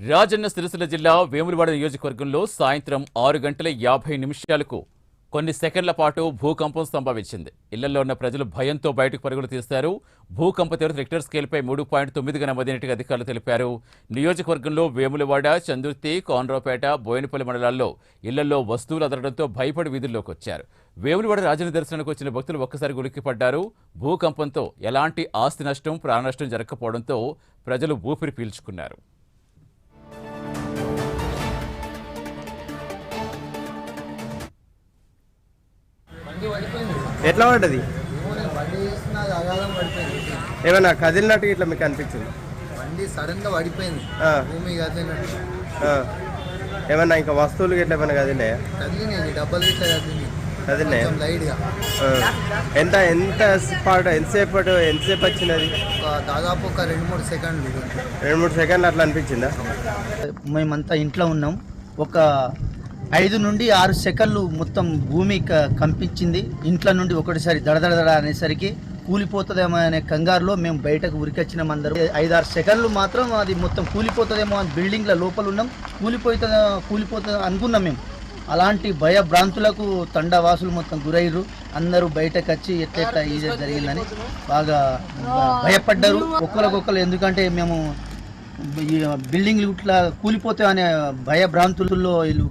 రాజన్న సిరిసిల్ల జిల్లా వేములవాడ నియోజకవర్గంలో సాయంత్రం 6:50 కొన్ని సెకండ్ల పాటు భూకంపం సంభవించింది. ఇళ్లలో ఉన్న ప్రజలు భయంతో బయటకు పరుగులు తీశారు. భూకంప తీవ్రత రిక్టర్ స్కేల్పై 3.9గా నమోదైనట్టుగా అధికారులు తెలిపారు. నియోజకవర్గంలో వేములవాడ, చందుర్తి, కోనరావుపేట, బోయినపల్లి మండలాల్లో ఇళ్లలో వస్తువులు అదరడంతో భయపడి వీధుల్లోకి వచ్చారు. వేములవాడ రాజన్న దర్శనానికి వచ్చిన భక్తులు ఒక్కసారి ఉలిక్కిపడ్డారు. భూకంపంతో ఎలాంటి ఆస్తి నష్టం, ప్రాణ నష్టం జరగకపోవడంతో ప్రజలు ఊపిరి పీల్చుకున్నారు. ఎట్లా పడ్డది? ఏమైనా కదిలినట్టు ఇట్లా మీకు అనిపించింది? బండి సడన్ గా పడిపోయింది. భూమి కదిలినట్టు. ఏమన్నా ఇంకా వస్తువులు ఇట్లా ఏమైనా కదిలినాయా? కదిలినాయి, డబ్బులు ఇట్లా కదిలినాయా? లైట్ గా. ఎంతసేపు వచ్చినది? దాదాపు ఒక 2-3 సెకండ్లు. 2-3 సెకండ్లు అట్లా అనిపించిందా? మేమంతా ఇంట్లో ఉన్నాం. ఒక 5 నుండి 6 సెకండ్లు మొత్తం భూమి కంపించింది. ఇంట్లో నుండి ఒకటిసారి దడదడదడ అనేసరికి కూలిపోతుందేమో అనే కంగారులో మేము బయటకు ఉరికొచ్చినాం. అందరూ 5-6 సెకండ్లు మాత్రం అది మొత్తం కూలిపోతుందేమో అని బిల్డింగ్ల లోపల ఉన్నాం. కూలిపోతుంది అనుకున్నాం మేము. అలాంటి భయభ్రాంతులకు తండవాసులు మొత్తం గురయ్యారు. అందరూ బయటకు వచ్చి ఎట్లా ఇది జరిగిందని బాగా భయపడ్డారు ఒక్కరికొక్కరు. ఎందుకంటే మేము బిల్డింగ్లు ఇట్లా కూలిపోతాయి అనే భయభ్రాంతుల్లో వీళ్ళు